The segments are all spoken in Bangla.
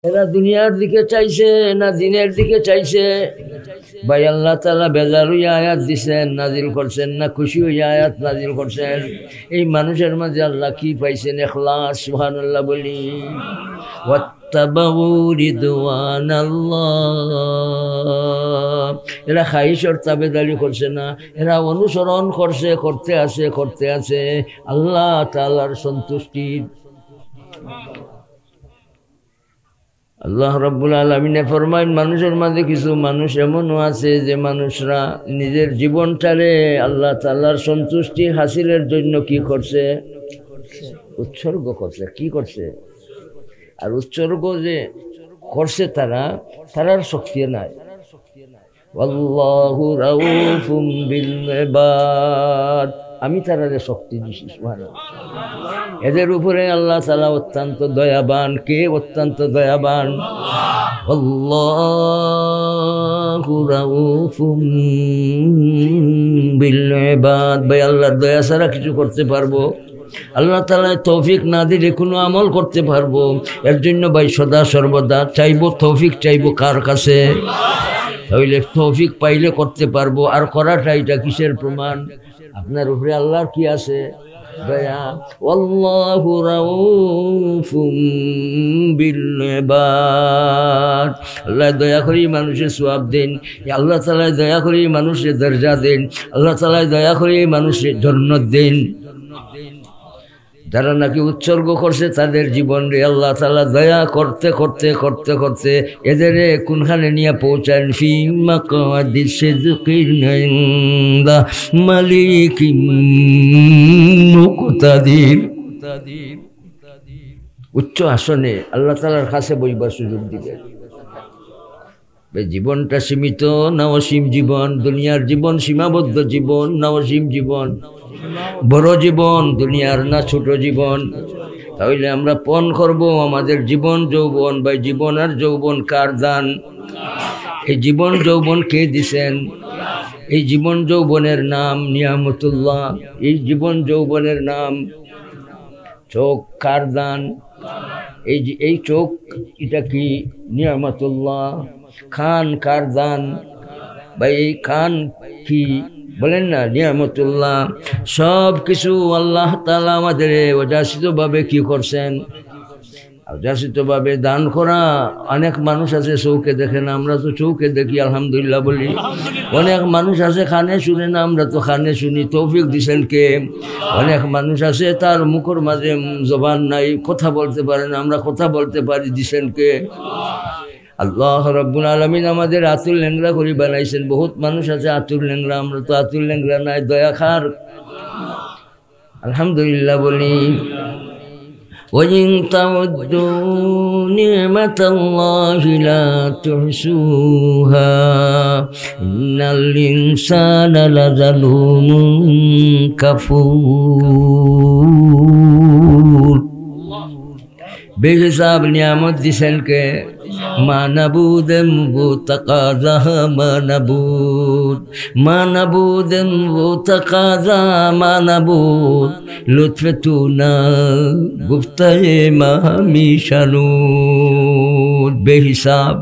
এরা দুনিয়ার দিকে চাইছে না দিনের দিকে চাইছে? ভাই আল্লাহ তাআলা বেজার হইয়া আয়াত দিছেন, নাজিল করছেন, না খুশি হইয়া আয়াত নাজিল করছেন? এই মানুষের মাঝে আল্লাহ কি পাইছেন? ইখলাস। সুবহানাল্লাহ বলি। ওয়াত্তাবাউ রিদওয়ানাল্লাহ। এরা খাইশর তাবেদারি করছে না, এরা অনুসরণ করছে, করতে আছে আল্লাহ তাআলার সন্তুষ্টি। আল্লাহ রাব্বুল আলামিন ফরমায়েন, মানুষের মাঝে কিছু মানুষ এমনও আছে যে মানুষরা নিজের জীবনটারে আল্লাহ তাআলার সন্তুষ্টি হাসিলের জন্য কি করছে? উৎসর্গ করছে। কি করছে? আর উৎসর্গ যে করছে তারার শক্তি নাই। আল্লাহু রাউফুম বিল ইবাদ। আমি তারারে শক্তি দিছি। সুবহানাল্লাহ। এদের উপরে আল্লাহ তাআলা অত্যন্ত দয়াবান। কে অত্যন্ত দয়াবান? আল্লাহু রাউফুম বিল ইবাদ। ভাই আল্লাহর দয়া ছাড়া কিছু করতে পারবো? আল্লাহ তাআলা তৌফিক না দিলে কোনো আমল করতে পারবো? এর জন্য ভাই সদা সর্বদা চাইবো, তৌফিক চাইবো কার কাছে? তাহলে তৌফিক পাইলে করতে পারবো। আর করাটা এটা কিসের প্রমাণ? আপনার উপরে আল্লাহর কি আছে? দয়া। আল্লাহু রাউফুম বিল ইবাদ। আল্লাহ দয়া করি মানুষের সওয়াব দেন। আল্লাহ তাআলা দয়া করি মানুষের দরজা দেন। আল্লাহ তাআলা দয়া করি মানুষের জান্নাত দেন। যারা নাকি উৎসর্গ করছে তাদের জীবন রে আল্লাহ তাআলা দয়া করতে করতে করতে করতে এদের কোনখানে নিয়ে পৌঁছান? ফি মাকাদি সিদকিন ইনদা মালিকিন মুকতাদির। উচ্চ আসনে আল্লাহ তাআলার কাছে বইবার সুযোগ দিবেন। জীবনটা সীমিত না অসীম জীবন? দুনিয়ার জীবন সীমাবদ্ধ জীবন না অসীম জীবন? বড় জীবন দুনিয়ার না ছোট জীবন? তাহলে আমরা পণ করব আমাদের জীবন যৌবন। ভাই জীবন আর যৌবন কার দান? এই জীবন যৌবন কে দিছেন? এই জীবন যৌবনের নাম নিয়ামতুল্লাহ। এই জীবন যৌবনের নাম চোখ কার দান? এই চোখ এটা কি? নিয়ামতুল্লাহ। খান কার দান? ভাই এই খান কি? বলেন না নিয়ামতুল্লাহ। সব কিছু আল্লাহ তাআলা আমাদের অযাচিতভাবে কি করছেন? অযাচিতভাবে দান করা। অনেক মানুষ আছে চৌকে দেখে না, আমরা তো চৌকে দেখি আলহামদুলিল্লাহ বলি। অনেক মানুষ আছে কানে শুনে না, আমরা তো কানে শুনি। তৌফিক দিছেন কে? অনেক মানুষ আছে তার মুখের মাঝে জবান নাই, কথা বলতে পারে না, আমরা কথা বলতে পারি। দিছেন কে? আল্লাহ রাব্বুল আলামিন আমাদের আতুল ল্যাংড়া করে বানাইছেন। বহুত মানুষ আছে আতুল ল্যাংড়া, আমরা তো আতুল ল্যাংড়া নাই। দয়া খার আলহামদুলিল্লাহ বলি। ওয়াইন তাউদ্দু নি'মাতাল্লাহি লা তুহসুহা ইন্নাল ইনসানা লাযালুমুন কাফুর। বেহিসাব নিয়ামত দিছেন কে? মানবুদ মুতাকাযা মানবুদ মানবুদ মুতাকাযা মানবুদ লুৎফে তুনা গুফতায়ে মাহমিশানুদ। বেহিসাব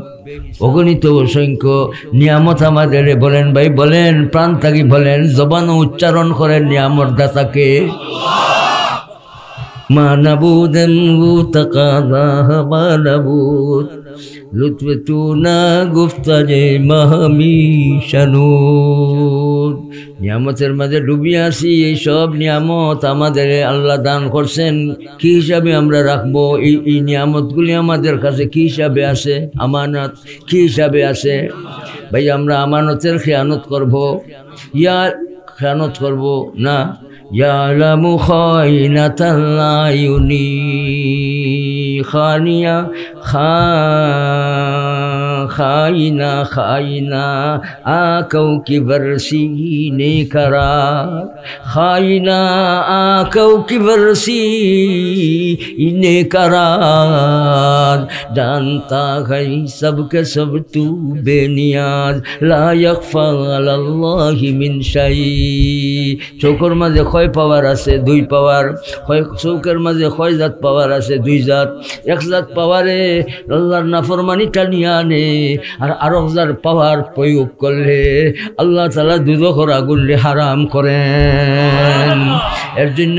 অগণিত অসংখ্য নিয়ামত আমাদের। বলেন ভাই, বলেন প্রাণ থাকি বলেন, জবান উচ্চারণ করেন নিয়ামত দাতাকে। মানবুদ মুতাকাযা মানবুদ লুৎফে তুনা গুফতায়ে মাহমিশানুদ। নিয়ামতের মাঝে ডুবিয়ে আসি। এই সব নিয়ামত আমাদের আল্লাহ দান করছেন। কি হিসাবে আমরা রাখবো? এই নিয়ামতগুলি আমাদের কাছে কি হিসাবে আছে? আমানত কি হিসাবে আছে? ভাই আমরা আমানতের খেয়ানত করব? খেয়ানত করব না। ইয়ালামু খাইনাতাল আয়ুনি খানিয়া খাইনা খাইনা আকাউ কি বরসি নে করা খাইনা আকাউ কি বরসি ইনে করা जानता है सबके सब तू बेनियाज ला यखफा अल्लाहि मिन शाई। চোখের মাঝে কয় পাওয়ার আছে? 2 পাওয়ার। চোখের মাঝে কয় জাত পাওয়ার আছে? 2 জাত। এক জাত পাওয়ারে আল্লাহর নাফরমানি টানিয়ে আনে আর আরজার পাওয়ার প্রয়োগ করলে আল্লাহ তাআলা দুজখের আগুন হারাম করেন। এর জন্য